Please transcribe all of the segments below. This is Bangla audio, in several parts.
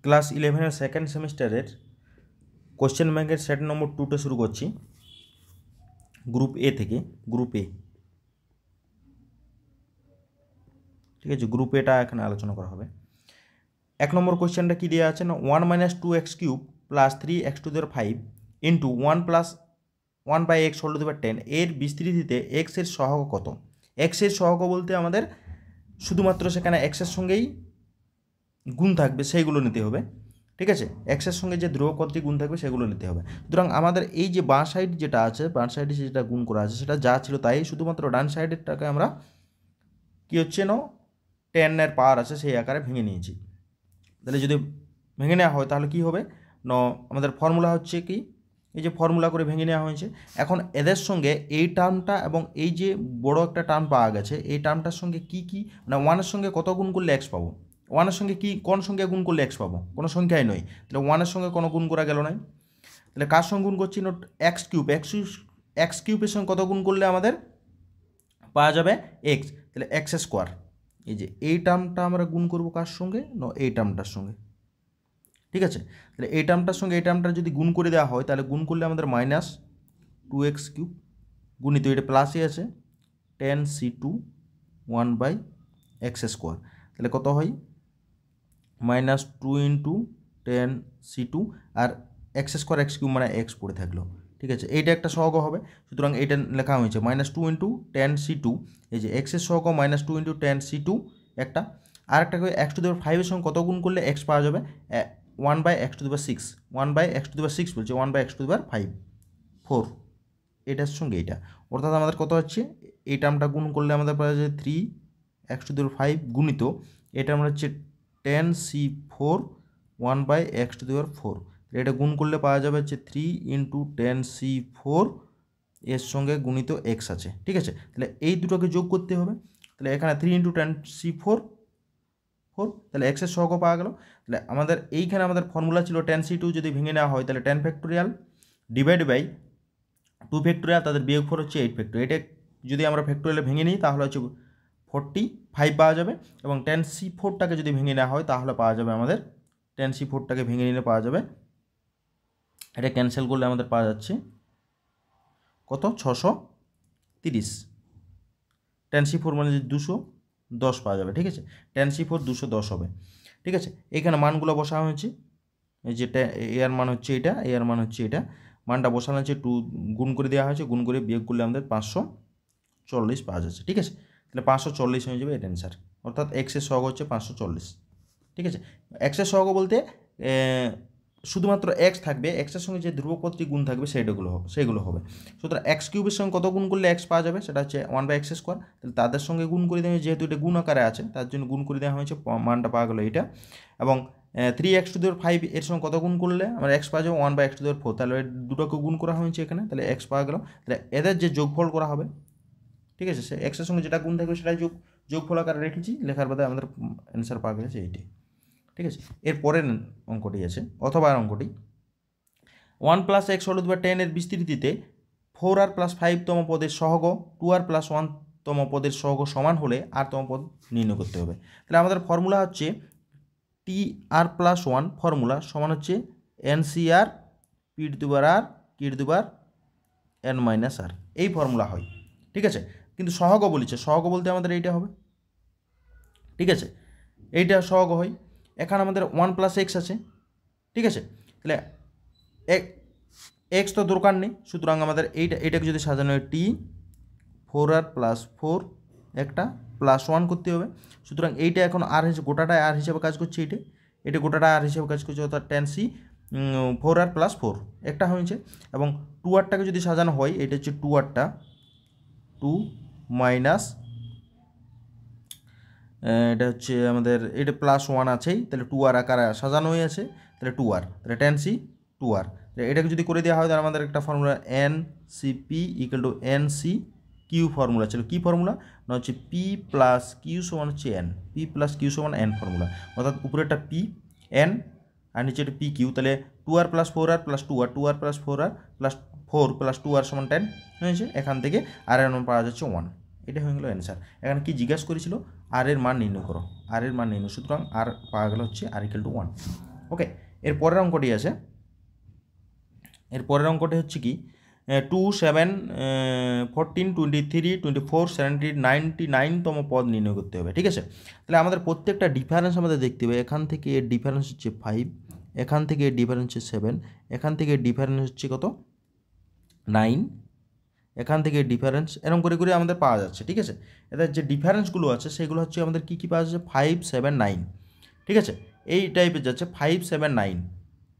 ক্লাস 11-এর সেকেন্ড সেমিস্টারের কোশ্চেন ব্যাংকের সেট নম্বর 2টা শুরু করছি গ্রুপ এ থেকে। গ্রুপ এ, ঠিক আছে, গ্রুপ এটা এখানে আলোচনা করা হবে। 1 নম্বর কোশ্চেনটা কি দেওয়া আছে না, 1 - 2x³ plus 3x⁵ into 1 plus 1/x⁻10 এর বিস্তৃতিতে x এর সহগ কত? x এর সহগ বলতে আমাদের শুধুমাত্র সেখানে x এর সঙ্গেই গুণ থাকবে সেইগুলো নিতে হবে, ঠিক আছে। x এর সঙ্গে যে ধ্রুবক পদটি গুণ থাকবে সেগুলো নিতে হবে। সুতরাং আমাদের এই যে বাঁ সাইড যেটা আছে, বাঁ সাইডে যেটা গুণ করা আছে সেটা যা ছিল তাই, শুধুমাত্র ডান সাইডেরটাকে আমরা কী হচ্ছে না 10-এর পাওয়ার আছে সেই আকারে ভেঙে নিয়েছি। তাহলে যদি ভেঙে নেওয়া হয় তাহলে কি হবে না, আমাদের ফর্মুলা হচ্ছে কি, এই যে ফর্মুলা করে ভেঙে নেওয়া হয়েছে। এখন এদের সঙ্গে এই টার্মটা এবং এই যে বড় একটা টার্ম পাওয়া গেছে, এই টার্মটার সঙ্গে কি কি মানে 1-এর সঙ্গে কত গুণ করলে x পাবো, 1-এর সঙ্গে কি কোন সংখ্যা গুণ করলে x পাবো, কোনো সংখ্যাই নয়। তাহলে 1-এর সঙ্গে কোনো গুণ করা গেল নয়। তাহলে কার সঙ্গে গুণ করছি, নোট x³ সঙ্গে কত গুণ করলে আমাদের পাওয়া যাবে x, তাহলে x²। এই যে এই টার্মটা আমরা গুণ করবো কার সঙ্গে, না এই টার্মটার সঙ্গে, ঠিক আছে। তাহলে এই টার্মটার সঙ্গে এই টার্মটা যদি গুণ করে দেওয়া হয় তাহলে গুণ করলে আমাদের -2x³ গুণিত এটা প্লাসই আছে 10c² 1/x²। তাহলে কত হয় -2 × 10c² আর x² x³ মানে x পড়ে থাকলো, ঠিক আছে। এইটা একটা সহগ হবে। সুতরাং এইটা লেখা হয়েছে -2 × 10c², এই যে x এর সহগ -2 × 10c² একটা, আর একটা x⁵ এর সঙ্গে কত গুণ করলে x পাওয়া যাবে, 1/x⁵, 1/x⁵ বলছে 1/x⁵ 4, এটার সঙ্গে এইটা, অর্থাৎ আমাদের কত হচ্ছে, এই টার্মটা গুণ করলে আমাদের পাওয়া যায় 3x⁵ গুণিত এটা আমরা হচ্ছে 10c4 1/x⁴। এটা গুণ করলে পাওয়া যাবে হচ্ছে 3 × 10c4 এর সঙ্গে গুণিত x আছে, ঠিক আছে। তাহলে এই দুটোকে যোগ করতে হবে। তাহলে এখানে 3 × 10c4 4, তাহলে x এর সহগ পাওয়া গেল। তাহলে আমাদের এইখানে আমাদের ফর্মুলা ছিল 10c2 যদি ভেঙে নেওয়া হয় তাহলে 10 ফ্যাক্টোরিয়াল ডিভাইড বাই 2 ফ্যাক্টোরিয়াল, তাদের বিয়োগফল হচ্ছে 8 ফ্যাক্টোরিয়াল। এটা যদি আমরা ফ্যাক্টোরিয়ালে ভেঙে নিই তাহলে হচ্ছে 45 পাওয়া যাবে, এবং 10c4টাকে যদি ভেঙে নেওয়া হয় তাহলে পাওয়া যাবে আমাদের 10c4টাকে ভেঙে নিলে পাওয়া যাবে, এটা ক্যান্সেল করলে আমাদের পাওয়া যাচ্ছে কত, 630। 10c4 মানে 210 পাওয়া যাবে, ঠিক আছে। 10c4 210 হবে, ঠিক আছে। এখানে মানগুলো বসা হয়েছে, এই যেটা এর মান হচ্ছে এটা, এর মান হচ্ছে এটা, মানটা বসানো হচ্ছে 2 গুণ করে দেওয়া হয়েছে, গুণ করে বিয়োগ করলে আমাদের 540 পাওয়া যাচ্ছে, ঠিক আছে। তাহলে 540 হয়ে যাবে এর অ্যান্সার, অর্থাৎ এক্সের সহগ হচ্ছে 540, ঠিক আছে। এক্সের সহগ বলতে শুধুমাত্র x থাকবে, এক্সের সঙ্গে যে ধ্রুবপদটি গুণ থাকবে সেগুলো হবে। সুতরাং x³ এর সঙ্গে কত গুণ করলে x পাওয়া যাবে, সেটা হচ্ছে 1/x²। তাহলে তাদের সঙ্গে গুণ করে দেওয়া, যেহেতু এটা গুণ আকারে আছে তার জন্য গুণ করে দেওয়া হয়েছে, মানটা পাওয়া গেলো এটা। এবং 3x⁵ এর সঙ্গে কত গুণ করলে আমরা x পাওয়া যাবে 1/x⁴, তাহলে দুটোকে গুণ করা হয়েছে এখানে, তাহলে x পাওয়া গেল। তাহলে এদের যে যোগফল করা হবে, ঠিক আছে, সে এক্সের সঙ্গে যেটা গুণ থাকবে সেটাই যোগফল আকারে রেখেছি, লেখার বাদে আমাদের অ্যান্সার পাওয়া গেছে এইটাই, ঠিক আছে। এর পরের অঙ্কটি আছে অথবা অঙ্কটি 1 + x⁻10 এর বিস্তৃতিতে 4r + 5তম পদের সহগ 2r + 1তম পদের সহগ সমান হলে rতম পদ নির্ণয় করতে হবে। তাহলে আমাদের ফর্মুলা হচ্ছে tr + 1 ফর্মুলা সমান হচ্ছে ncr p⁻r q⁻n−r, এই ফর্মুলা হয়, ঠিক আছে। কিন্তু সহগ বলেছে, সহগ বলতে আমাদের এইটা হবে, ঠিক আছে, এইটা সহগ হয়। এখানে আমাদের 1 + x আছে, ঠিক আছে। তাহলে x তো দরকার নেই, সুতরাং আমাদের এইটাকে যদি সাজানো হয় t 4r + 4 একটা +1 করতে হবে। সুতরাং এইটা এখন আর হিসেবে গোটাটায় আর হিসেবে কাজ করছে, এটা গোটাটা আর হিসেবে কাজ করছে, অর্থাৎ 10c 4r + 4 একটা হয়েছে। এবং 2rটাকে যদি সাজানো হয়, এটা হচ্ছে 2rটা 2 মাইনাস এটা হচ্ছে আমাদের এটা +1 আছেই, তাহলে 2r আকারে সাজানো হয়ে আছে, তাহলে 2r, তাহলে 10c 2r। এটাকে যদি করে দেওয়া হয় তাহলে আমাদের একটা ফর্মুলা NCP = NCQ ফর্মুলা ছিল, কি ফর্মুলা না হচ্ছে P + Q = হচ্ছে N, P + Q = N formula, অর্থাৎ উপরেরটা P N আর নিচে এটা PQ। তাহলে 2r + 4r + 2r 2r + 4r + 4 + 2r = 10 হয়েছে। এখান থেকে আর এর মান পাওয়া যাচ্ছে 1, এটা হয়ে গেল অ্যান্সার। এখানে কি জিজ্ঞাসা করেছিল, আর এর মান নির্ণয় করো, আর এর মান নির্ণয়, সুতরাং আর পাওয়া গেল হচ্ছে r = 1, ওকে, এর পরের অঙ্কটি আছে, এর পরের অঙ্কটি হচ্ছে কি 2, 7, 14, 23, 24, 17, 99তম পদ নির্ণয় করতে হবে। ঠিক আছে, তাহলে আমাদের প্রত্যেকটা ডিফারেন্স আমাদের দেখতে হবে। এখান থেকে এর ডিফারেন্স হচ্ছে 5, এখান থেকে এর ডিফারেন্স হচ্ছে 7, এখান থেকে এর ডিফারেন্স হচ্ছে কত 9, এখান থেকে ডিফারেন্স এরকম করে করে আমাদের পাওয়া যাচ্ছে। ঠিক আছে, এদের যে ডিফারেন্সগুলো আছে সেগুলো হচ্ছে আমাদের কী কী পাওয়া যাচ্ছে 5, 7, 9। ঠিক আছে, এই টাইপের যাচ্ছে 5, 7, 9।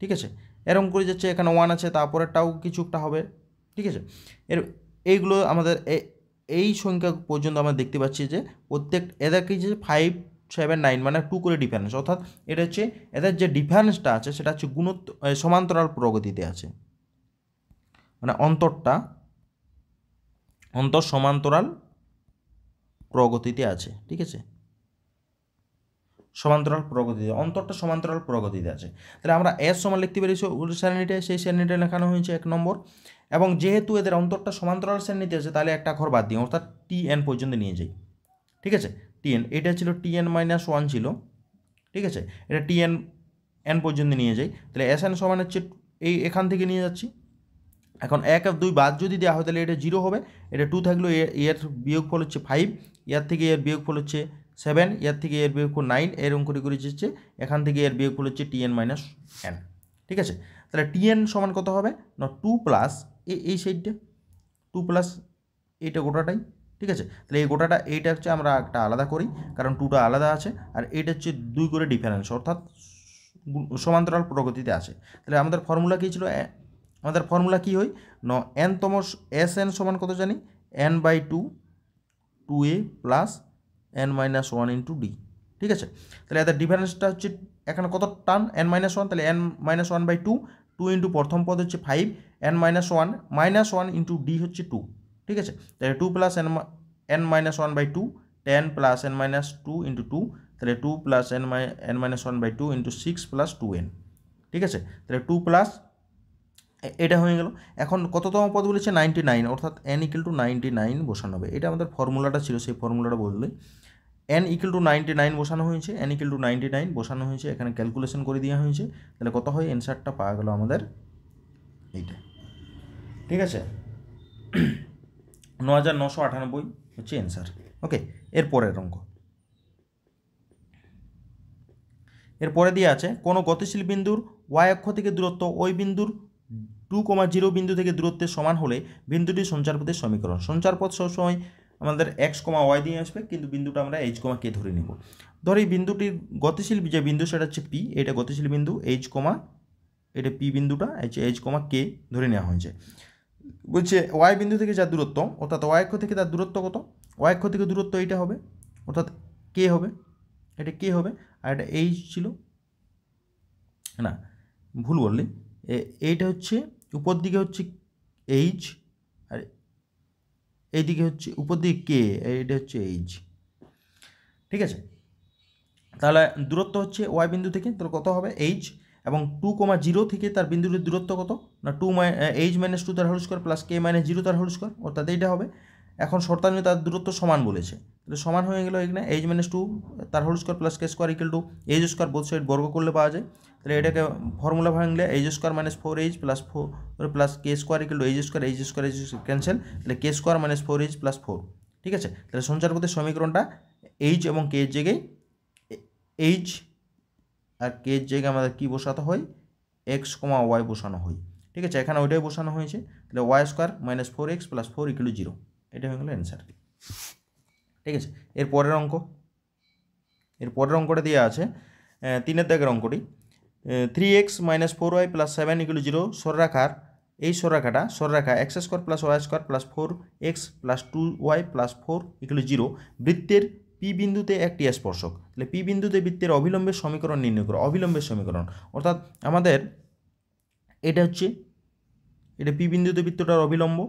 ঠিক আছে, এরকম করে যাচ্ছে, এখানে 1 আছে, তারপরেরটাও কিছু একটা হবে। ঠিক আছে, এইগুলো আমাদের এই সংখ্যা পর্যন্ত আমরা দেখতে পাচ্ছি যে প্রত্যেক এদের কি যে 5, 7, 9 মানে 2 করে ডিফারেন্স, অর্থাৎ এটা হচ্ছে এদের যে ডিফারেন্সটা আছে সেটা হচ্ছে সমান্তরাল প্রগতিতে আছে, মানে অন্তর সমান্তরাল প্রগতিতে আছে। ঠিক আছে, সমান্তরাল প্রগতিতে, অন্তরটা সমান্তরাল প্রগতিতে আছে। তাহলে আমরা এস সমান লিখতে পারি শ্রেণীটা, সেই শ্রেণীটা লেখানো হয়েছে 1 নম্বর। এবং যেহেতু এদের অন্তরটা সমান্তরাল শ্রেণীতে আছে তাহলে একটা ঘর বাদ দিই, অর্থাৎ TN পর্যন্ত নিয়ে যাই। ঠিক আছে, TN এটা ছিল TN-1 ছিল। ঠিক আছে, এটা TN পর্যন্ত নিয়ে যাই, তাহলে SN সমান হচ্ছে এখান থেকে নিয়ে যাচ্ছি। এখন 1 আর 2 বাদ যদি দেওয়া হয় তাহলে এটা 0 হবে, এটা 2 থাকলেও এর বিয়োগফল হচ্ছে 5, এর থেকে এর বিয়োগফল হচ্ছে 7, এর থেকে এর বিয়োগফল 9, এরকম করে করে যাচ্ছে, এখান থেকে এর বিয়োগফল হচ্ছে TN-n। ঠিক আছে, তাহলে TN সমান কত হবে না 2 প্লাস এই সাইডটা 2 প্লাস এইটা গোটাটাই। ঠিক আছে, তাহলে এই গোটাটা এইটা হচ্ছে আমরা একটা আলাদা করি, কারণ 2টা আলাদা আছে, আর এইটা হচ্ছে 2 করে ডিফারেন্স, অর্থাৎ সমান্তরাল প্রগতিতে আছে। তাহলে আমাদের ফর্মুলা কী ছিল, আমাদের ফর্মুলা কী হয় nতম SN সমান কত জানি n/2 2a plus n-1 into d। ঠিক আছে, তাহলে এদের ডিফারেন্সটা হচ্ছে এখানে কত টার্ম n-1, তাহলে n-1/2, 2 ইন্টু প্রথম পদ হচ্ছে 5, n-1 ইন্টু d হচ্ছে 2। ঠিক আছে, তাহলে 2 plus n-1/2, 10 plus n-2 into 2, তাহলে 2 plus n-1/2 into 6 plus 2n। ঠিক আছে, তাহলে 2 প্লাস এটা হয়ে গেল। এখন কততম পদ বলেছে 99, অর্থাৎ n = 99 বসানো হবে। এটা আমাদের ফর্মুলাটা ছিল, সেই ফর্মুলাটা বললে n = 99 বসানো হয়েছে, n = 99 বসানো হয়েছে, এখানে ক্যালকুলেশন করে দেওয়া হয়েছে, তাহলে কত হয় অ্যান্সারটা পাওয়া গেল আমাদের এইটা। ঠিক আছে, 9998 হচ্ছে অ্যান্সার। ওকে, এর পরের অঙ্ক, এরপরে দিয়ে আছে কোনো গতিশীল বিন্দুর y অক্ষ থেকে দূরত্ব ওই বিন্দুর 2,0 বিন্দু থেকে দূরত্বের সমান হলে বিন্দুটির সঞ্চারপথের সমীকরণ। সঞ্চারপথ সবসময় আমাদের x, y দিয়ে আসবে, কিন্তু বিন্দুটা আমরা h, k ধরে নিব। ধরি বিন্দুটির গতিশীল যে বিন্দু সেটা হচ্ছে p, এটা গতিশীল বিন্দু h, এটা p বিন্দুটা h, k ধরে নেওয়া হয়েছে। বলছে y বিন্দু থেকে যার দূরত্ব, অর্থাৎ y অক্ষ থেকে তার দূরত্ব কত, y অক্ষ থেকে দূরত্ব এইটা হবে, অর্থাৎ k হবে, এটা k হবে, আর এটা h ছিল না, ভুল বললি, এইটা হচ্ছে উপর দিকে হচ্ছে h, আর এইদিকে হচ্ছে উপর দিকে k, এইটা হচ্ছে h। ঠিক আছে, তাহলে দূরত্ব হচ্ছে y বিন্দু থেকে, তাহলে কত হবে h, এবং 2,0 থেকে তার বিন্দুটির দূরত্ব কত না h-2 তার হোল স্কোয়ার প্লাস k-0 তার হোল স্কোয়ার, অর্থাৎ এইটা হবে। এখন শর্তানুযায়ী তার দূরত্ব সমান বলেছে, তাহলে সমান হয়ে গেল এখানে h-2 তার whole square plus k square = h² both side বর্গ করলে পাওয়া যায়। তাহলে এটাকে ফর্মুলা ভাঙলে h² - 4h plus 4 plus k square = h² cancel, তাহলে k² - 4h প্লাস 4। ঠিক আছে, তাহলে সঞ্চারপথের সমীকরণটা h এবং k এর জায়গায় h আর k এর জায়গায় আমাদের কী বসাতে হয় x, y বসানো হয়। ঠিক আছে, এখানে ওইটাই বসানো হয়েছে, তাহলে y² - 4x প্লাস 4 = 0, এটা হয়ে গেল অ্যান্সার। ঠিক আছে, এর পরের অঙ্কটা দেওয়া আছে 3-এর দাগের অঙ্কটি, 3x - 4y প্লাস 7 = 0 সরলরেখা x² plus y² plus 4x plus 2y plus 4 = 0 বৃত্তের পি বিন্দুতে একটি স্পর্শক। তাহলে পি বিন্দুতে বৃত্তের অবিলম্বের সমীকরণ নির্ণয় করো। অবিলম্বের সমীকরণ, অর্থাৎ আমাদের এটা হচ্ছে এটা পি বিন্দুতে বৃত্তটার অবিলম্ব,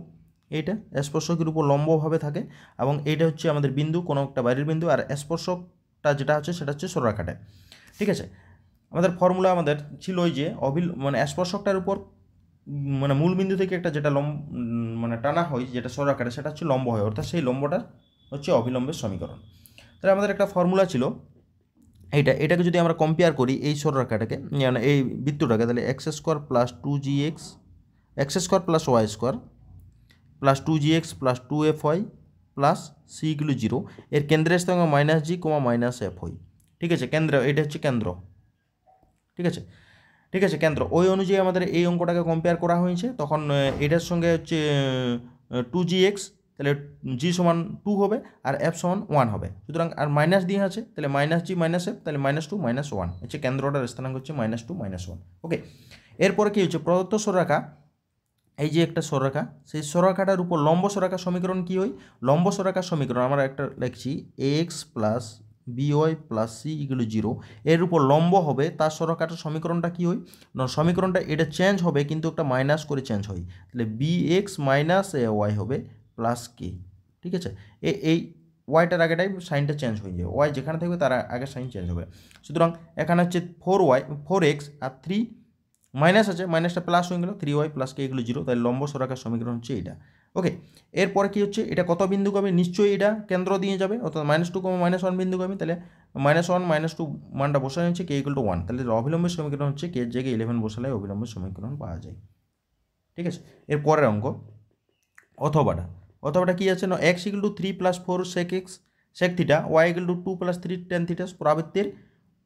এইটা স্পর্শকের উপর লম্বভাবে থাকে, এবং এইটা হচ্ছে আমাদের বিন্দু, কোনো একটা বাইরের বিন্দু, আর স্পর্শকটা যেটা হচ্ছে সেটা হচ্ছে সরলরেখাটা। ঠিক আছে, আমাদের ফর্মুলা আমাদের ছিল ওই যে স্পর্শকটার উপর মূল বিন্দু থেকে একটা যেটা টানা হয়, যেটা সরলরেখাটা, সেটা হচ্ছে লম্ব হয়, অর্থাৎ সেই লম্বটা হচ্ছে অবিলম্বের সমীকরণ। তাহলে আমাদের একটা ফর্মুলা ছিল এটাকে যদি আমরা কম্পেয়ার করি এই সরলরেখাটাকে, মানে এই বৃত্তটাকে, তাহলে x square plus 2gx x square plus y square plus 2gx plus 2fy plus c equal 0, এর কেন্দ্রের স্থানাঙ্ক minus g comma minus f হয়। ঠিক আছে, কেন্দ্র, এটা হচ্ছে কেন্দ্র। ঠিক আছে, ঠিক আছে, কেন্দ্র। ওই অনুযায়ী আমাদের এই অঙ্কটাকে কম্পেয়ার করা হয়েছে। তখন এটার সঙ্গে হচ্ছে 2gx, তাহলে জি সমান 2 হবে আর এফ সমান 1 হবে। সুতরাং আর মাইনাস দিয়ে আছে, তাহলে মাইনাস জি মাইনাস এফ, তাহলে -2 -1 হচ্ছে কেন্দ্রটার স্থানাঙ্ক হচ্ছে -2 -1। ওকে, এরপরে কি হচ্ছে, প্রদত্ত সরলরেখা, এই যে একটা সরলরেখা, সেই সরলরেখাটার উপর লম্ব সরলরেখার সমীকরণ কি হয়? লম্ব সরলরেখার সমীকরণ আমরা একটা লিখছি x plus b y plus c equal 0, এর উপর লম্ব হবে তার সরলরেখাটার সমীকরণটা কি হয়? সমীকরণটা এটা চেঞ্জ হবে কিন্তু একটা মাইনাস করে চেঞ্জ হয়, তাহলে B x minus A Y হবে প্লাস কে। ঠিক আছে, এই ওয়াইটার আগেটাই সাইনটা চেঞ্জ হয়ে যাবে, ওয়াই যেখানে থাকবে তার আগে সাইন চেঞ্জ হবে। সুতরাং এখানে হচ্ছে 4x আর 3 মাইনাস আছে, মাইনাসটা প্লাস হয়ে গেল, 3y প্লাস কে এগুলো 0, তাহলে লম্ব সরলরেখার সমীকরণ হচ্ছে এটা। ওকে, এরপরে কি হচ্ছে, এটা কত বিন্দুগামী? নিশ্চয়ই এটা কেন্দ্র দিয়ে যাবে, অর্থাৎ -2 -1 বিন্দুগামী, তাহলে -1 -2 মানটা বসানো হচ্ছে কে ইকুয়াল টু 1, তাহলে অবিলম্বের সমীকরণ হচ্ছে কে জায়গায় 11 বসালে অবিলম্বের সমীকরণ পাওয়া যায়। ঠিক আছে, এর পরের অঙ্ক অথবাটা কি আছে না, x equal to 3 + 4 sec x sec theta, y equal to 2 + 3 tan theta, পরাবৃত্তের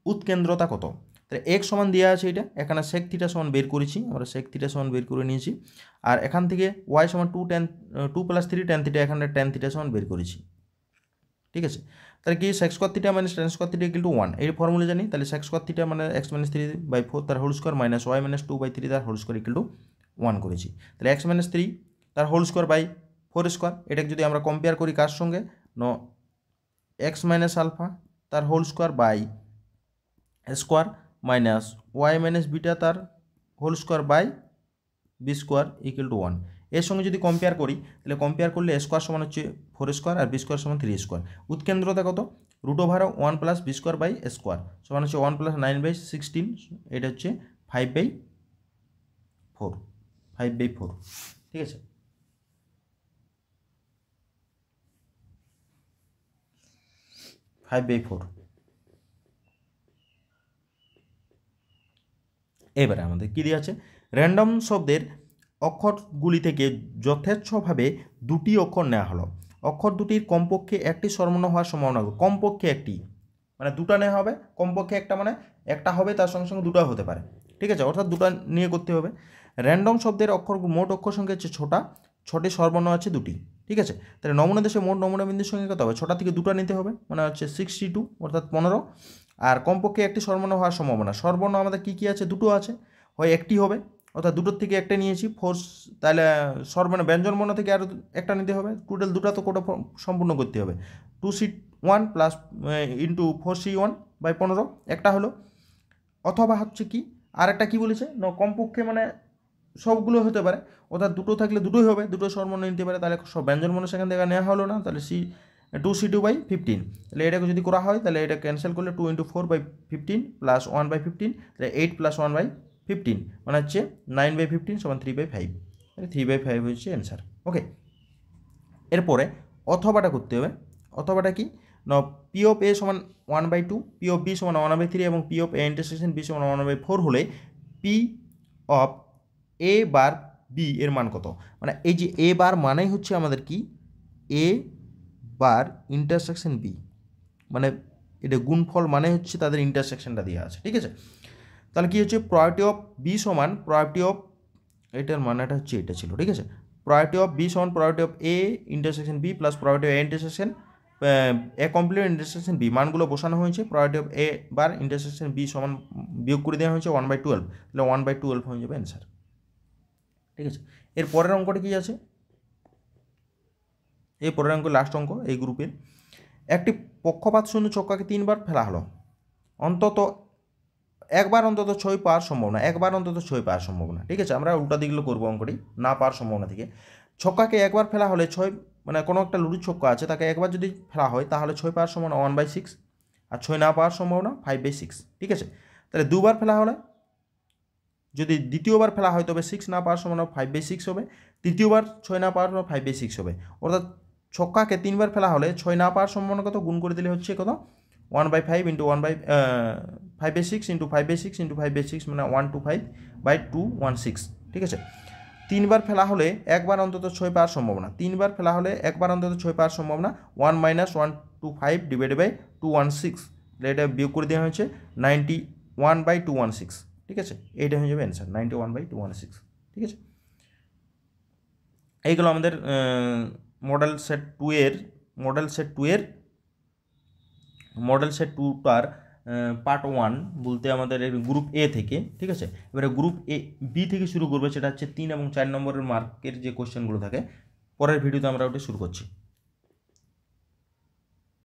উৎকেন্দ্রতা কত? তাহলে x সমান দেওয়া আছে, এটা এখানে sec থিটা সমান বের করেছি আমরা, sec থিটা সমান বের করে নিয়েছি, আর এখান থেকে y সমান 2 + 3 tan থিটা, এখানে tan থিটা সমান বের করেছি। ঠিক আছে, তাহলে কি sec square theta - tan square theta equal to 1, এই ফর্মুলা জানি, তাহলে sec স্কয়ার থিটা মানে x - 3/4 তার হোল স্কয়ার মাইনাস y - 2/3 তার হোল স্কয়ার ইকুয়াল টু 1 করেছি। তাহলে x - 3 তার হোল স্কয়ার বাই 4 স্কয়ার, এটাকে যদি আমরা কম্পেয়ার করি কার সঙ্গে, x - আলফা তার whole square by square minus y - beta তার whole square by B square equal to 1। এর সঙ্গে যদি কম্পেয়ার করি, তাহলে কম্পেয়ার করলে এ স্কোয়ার সমান হচ্ছে 4 স্কোয়ার আর বি স্কোয়ার সমান 3 স্কোয়ার। উৎকেন্দ্রতা কত? √1 + বি স্কোয়ার বাই স্কোয়ার সমান হচ্ছে 1 + 9/16, এটা হচ্ছে 5/4, 5/4। ঠিক আছে, এবারে আমাদের কী দিয়ে আছে, র্যান্ডম শব্দের অক্ষরগুলি থেকে যথেচ্ছভাবে দুটি অক্ষর নেওয়া হলো, অক্ষর দুটির কমপক্ষে একটি সর্বর্ণ হওয়ার সম্ভাবনা, কমপক্ষে একটি মানে দুটো নেওয়া হবে, কমপক্ষে একটা মানে একটা হবে, তার সঙ্গে সঙ্গে দুটো হতে পারে। ঠিক আছে, অর্থাৎ দুটো নিয়ে করতে হবে। র্যান্ডম শব্দের মোট অক্ষর সংখ্যা হচ্ছে 6টি সর্বর্ণ আছে 2টি। ঠিক আছে, তাহলে নমুনা দেশে মোট নমুনা বিন্দুর সংখ্যা কত হবে? 6টা থেকে দুটো নিতে হবে, মানে হচ্ছে 62 অর্থাৎ 15। আর কমপক্ষে একটি সর্বর্ণ হওয়ার সম্ভাবনা, সর্বর্ণ আমাদের কী কী আছে? দুটো আছে, হয় একটি হবে, অর্থাৎ দুটোর থেকে একটা নিয়েছি, তাহলে সর্বর্ণ ব্যঞ্জনবর্ণ থেকে আরও একটা নিতে হবে, টোটাল দুটো তো কোটা সম্পূর্ণ করতে হবে। 2C1 প্লাস ইন্টু 4C1/15 একটা হলো। অথবা হচ্ছে কি আর একটা কী বলেছে, কমপক্ষে মানে সবগুলো হতে পারে, অর্থাৎ দুটো থাকলে দুটোই হবে, দুটো সর্বর্ণ নিতে পারে, তাহলে সব ব্যঞ্জনবর্ণ সেখান থেকে নেওয়া হলো না, তাহলে 2C2/15। তাহলে এটাকে যদি করা হয়, তাহলে এটা ক্যান্সেল করলে 2 × 4/15 প্লাস 1/15, তাহলে 8 + 1/15 মানে হচ্ছে 9/15 সমান 3/5, তাহলে 3/5 হচ্ছে অ্যান্সার। ওকে, এরপরে অথবাটা করতে হবে। অথবাটা কি না, পি অফ এ সমান 1/2, পি অফ বি সমান 1/3 এবং P of A intersection B সমান 1/4 হলে P of A bar B এর মান কত? মানে এই যে এ বার মানেই হচ্ছে আমাদের কি এ বার ইন্টারসেকশন বি, মানে এটা গুণফল মানে হচ্ছে তাদের ইন্টারসেকশনটা দেওয়া আছে। ঠিক আছে, তাহলে কী হচ্ছে, প্রয়োরিটি অফ বি সমান প্রয়োরিটি অফ, এটার মানেটা হচ্ছে এটা ছিল। ঠিক আছে, প্রয়োরিটি অফ বি সমান priority of A intersection B plus priority of A intersection A complete intersection B, মানগুলো বসানো হয়েছে, priority of A bar intersection B সমান বিয়োগ করে দেওয়া হয়েছে 1/12, তাহলে 1/12 হয়ে যাবে অ্যান্সার। ঠিক আছে, এর পরের অঙ্কটা কী আছে, এই পরের অঙ্ক লাস্ট অঙ্ক এই গ্রুপের, একটি পক্ষপাত শূন্য ছক্কাকে 3বার ফেলা হলো, অন্তত একবার অন্তত 6 পাওয়ার সম্ভাবনা, একবার অন্তত 6 পাওয়ার সম্ভাবনা। ঠিক আছে, আমরা উল্টা দিকগুলো করবো অঙ্কটি, না পাওয়ার সম্ভাবনা থেকে। ছক্কাকে একবার ফেলা হলে 6, মানে কোনো একটা লুডুর ছক্কা আছে, তাকে একবার যদি ফেলা হয় তাহলে 6 পাওয়ার সম্ভাবনা 1/6, আর 6 না পাওয়ার সম্ভাবনা 5/6। ঠিক আছে, তাহলে দুবার ফেলা হলে, যদি দ্বিতীয়বার ফেলা হয় তবে 6 না পাওয়ার সম্ভাবনা 5/6 হবে, তৃতীয়বার 6 না পাওয়ার 5/6 হবে, অর্থাৎ ছক্কাকে 3বার ফেলা হলে 6 না পাওয়ার সম্ভাবনা কত, গুণ করে দিলে হচ্ছে কত 1/5 ইন্টু 5/6 ইন্টু 5/6 ইন্টু 5/6 মানে 125/216, ঠিক আছে। 3বার ফেলা হলে একবার অন্তত 6 পাওয়ার সম্ভাবনা, 3বার ফেলা হলে একবার অন্তত 6 পাওয়ার সম্ভাবনা 1 - 125 ডিভাইডেড বাই 216, এটা বিয়োগ করে দেওয়া হয়েছে 91/216, ঠিক আছে। এইটা হয়ে যাবে অ্যান্সার 91/216, ঠিক আছে। এইগুলো আমাদের মডেল সেট 2টার পার্ট 1 বলতে আমাদের গ্রুপ এ থেকে, ঠিক আছে। এবারে গ্রুপ বি থেকে শুরু করবে, সেটা হচ্ছে 3 এবং 4 নম্বরের মার্কের যে কোশ্চেনগুলো থাকে, পরের ভিডিওতে আমরা ওটা শুরু করছি।